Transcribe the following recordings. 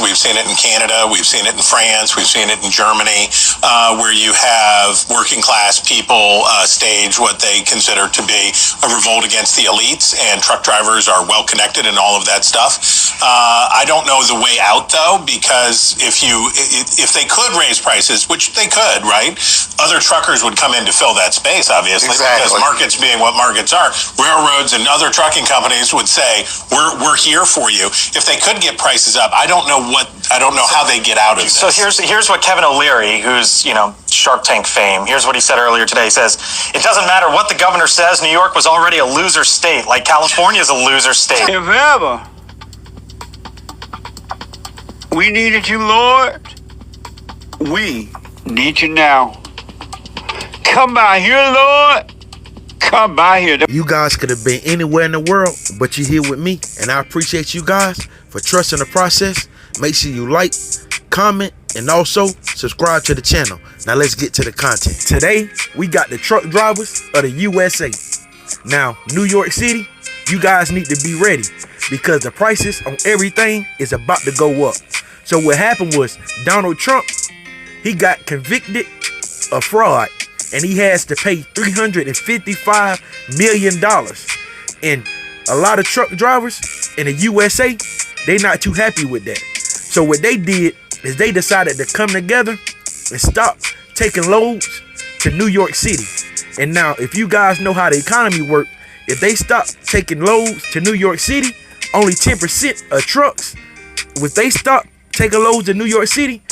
We've seen it in Canada. We've seen it in France. We've seen it in Germany, where you have working class people stage what they consider to be a revolt against the elites, and truck drivers are well connected and all of that stuff. I don't know the way out, though, because if they could raise prices, which they could, right? Other truckers would come in to fill that space, obviously, because markets being what markets are, railroads and other trucking companies would say, we're here for you. If they could get prices up, I don't know how they get out of this. So here's what Kevin O'Leary, who's, Shark Tank fame, here's what he said earlier today. He says, it doesn't matter what the governor says, New York was already a loser state, like California's a loser state. If ever we needed you, Lord, we need you now. Come by here, Lord. Come by here. You guys could have been anywhere in the world, but you're here with me, and I appreciate you guys for trusting the process. Make sure you like, comment, and also subscribe to the channel. Now let's get to the content. Today, we got the truck drivers of the USA. Now, New York City, you guys need to be ready because the prices on everything is about to go up. So what happened was Donald Trump, he got convicted of fraud, and he has to pay $355 million. And a lot of truck drivers in the USA, they not too happy with that. So what they did is they decided to come together and stop taking loads to New York City. And now, if you guys know how the economy works, if they stop taking loads to New York City, only 10% of trucks, if they stop taking loads to New York City,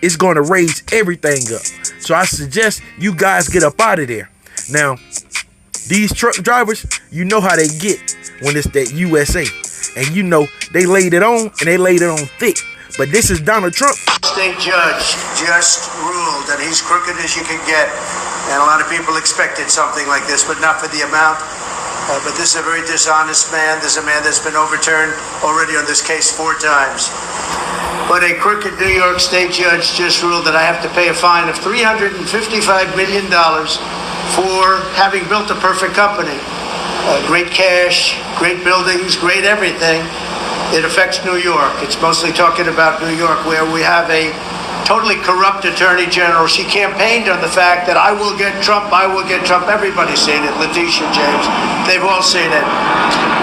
it's going to raise everything up. So I suggest you guys get up out of there. Now, these truck drivers, you know how they get when it's that USA. And you know, they laid it on, and they laid it on thick. But this is Donald Trump. State judge just ruled that he's crooked as you can get. And a lot of people expected something like this, but not for the amount. But this is a very dishonest man. This is a man that's been overturned already on this case 4 times. But a crooked New York State judge just ruled that I have to pay a fine of $355 million for having built a perfect company. Great cash, great buildings, great everything. It affects New York. It's mostly talking about New York, where we have a totally corrupt attorney general. She campaigned on the fact that I will get Trump, I will get Trump. Everybody's seen it. Letitia James, they've all seen it.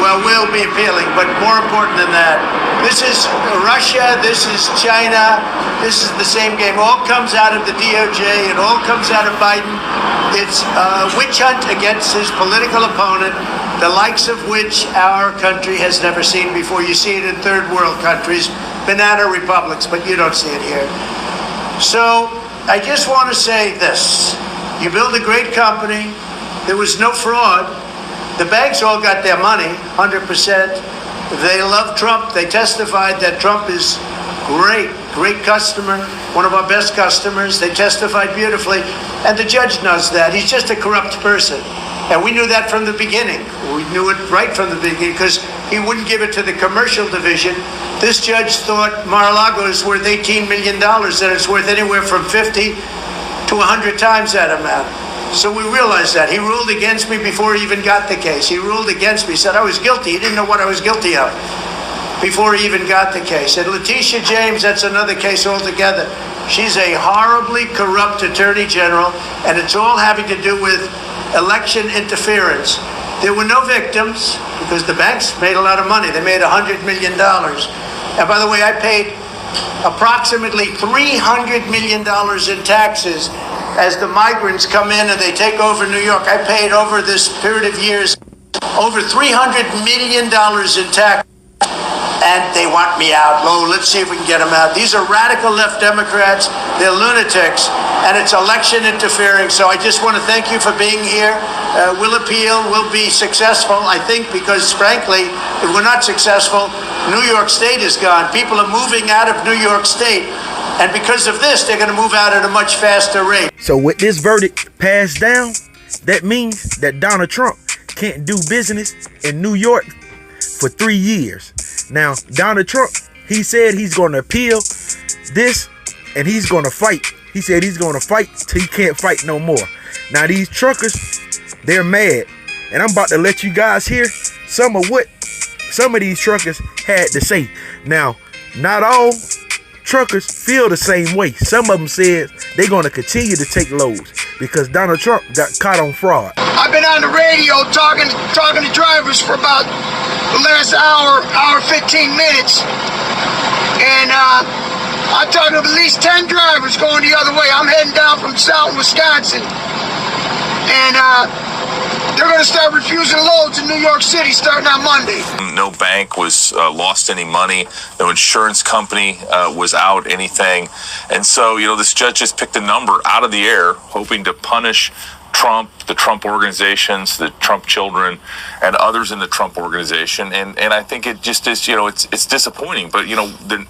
Well, we'll be appealing, but more important than that, this is Russia, this is China, this is the same game. All comes out of the DOJ, it all comes out of Biden. It's a witch hunt against his political opponent, the likes of which our country has never seen before. You see it in third world countries, banana republics, but you don't see it here. So I just want to say this. You build a great company. There was no fraud. The banks all got their money, 100%. They love Trump. They testified that Trump is great customer, one of our best customers. They testified beautifully. And the judge knows that. He's just a corrupt person. And we knew that from the beginning. We knew it right from the beginning because he wouldn't give it to the commercial division. This judge thought Mar-a-Lago is worth $18 million, and it's worth anywhere from 50 to 100 times that amount. So we realized that. He ruled against me before he even got the case. He ruled against me, said I was guilty. He didn't know what I was guilty of before he even got the case. And Letitia James, that's another case altogether. She's a horribly corrupt attorney general, and it's all having to do with election interference. There were no victims because the banks made a lot of money. They made $100 million. And by the way, I paid approximately $300 million in taxes as the migrants come in and they take over New York. I paid over this period of years over $300 million in tax. And they want me out. Oh, let's see if we can get them out. These are radical left Democrats. They're lunatics. And it's election interfering. So I just want to thank you for being here. We'll appeal. We'll be successful, I think, because, frankly, if we're not successful, New York State is gone. People are moving out of New York State. And because of this, they're going to move out at a much faster rate. So with this verdict passed down, that means that Donald Trump can't do business in New York for 3 years. Now, Donald Trump, he said he's going to appeal this and he's going to fight. He said he's going to fight till he can't fight no more. Now, these truckers, they're mad. And I'm about to let you guys hear some of what some of these truckers had to say. Now, not all truckers feel the same way. Some of them said they're going to continue to take loads because Donald Trump got caught on fraud. I've been on the radio talking to drivers for about the last hour 15 minutes, and I talked to at least 10 drivers going the other way. I'm heading down from south Wisconsin, and they're going to start refusing loads in New York City starting on Monday. No bank was lost any money. No insurance company was out anything. And so, this judge just picked a number out of the air, hoping to punish Trump, the Trump organizations, the Trump children, and others in the Trump organization. And I think it just is, it's disappointing. But, the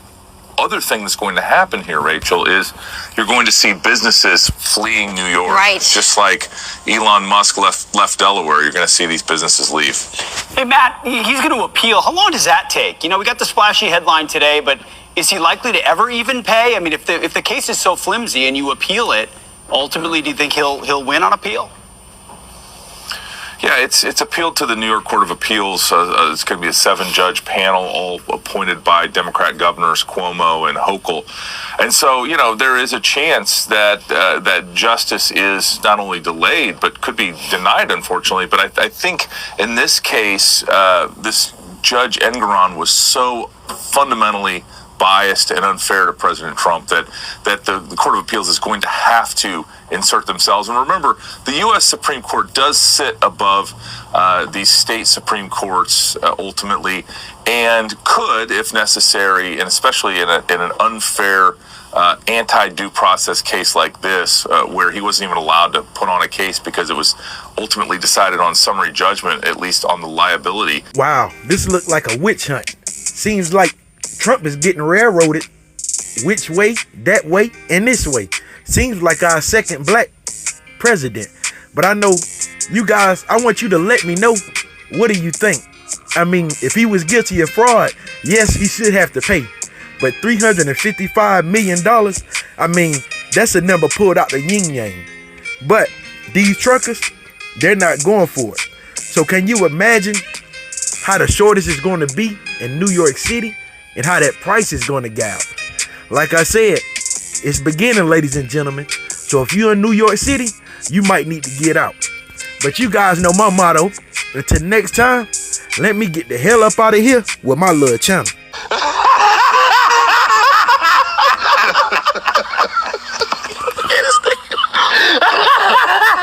other thing that's going to happen here, Rachel, is you're going to see businesses fleeing New York. Right. Just like Elon Musk left Delaware, you're going to see these businesses leave. Hey, Matt, he's going to appeal. How long does that take? We got the splashy headline today, but is he likely to ever even pay? I mean, if the case is so flimsy and you appeal it, ultimately, do you think he'll win on appeal? Yeah, it's appealed to the New York Court of Appeals. It's going to be a 7-judge panel, all appointed by Democrat governors Cuomo and Hochul. And so, there is a chance that that justice is not only delayed, but could be denied, unfortunately. But I think in this case, this Judge Engoron was so fundamentally biased and unfair to President Trump that the Court of Appeals is going to have to insert themselves. And remember, the U.S. Supreme Court does sit above these state Supreme Courts ultimately, and could, if necessary, and especially in an unfair anti-due process case like this, where he wasn't even allowed to put on a case because it was ultimately decided on summary judgment, at least on the liability. Wow, this looked like a witch hunt. Seems like Trump is getting railroaded which way, that way, and this way. Seems like our second black president. But I know you guys, I want you to let me know, what do you think? I mean, if he was guilty of fraud, yes, he should have to pay. But $355 million, I mean, that's a number pulled out the yin-yang. But these truckers, they're not going for it. So can you imagine how the shortage is going to be in New York City and how that price is going to gap? Like I said, it's beginning, ladies and gentlemen. So if you're in New York City, you might need to get out. But you guys know my motto. Until next time, let me get the hell up out of here with my little channel.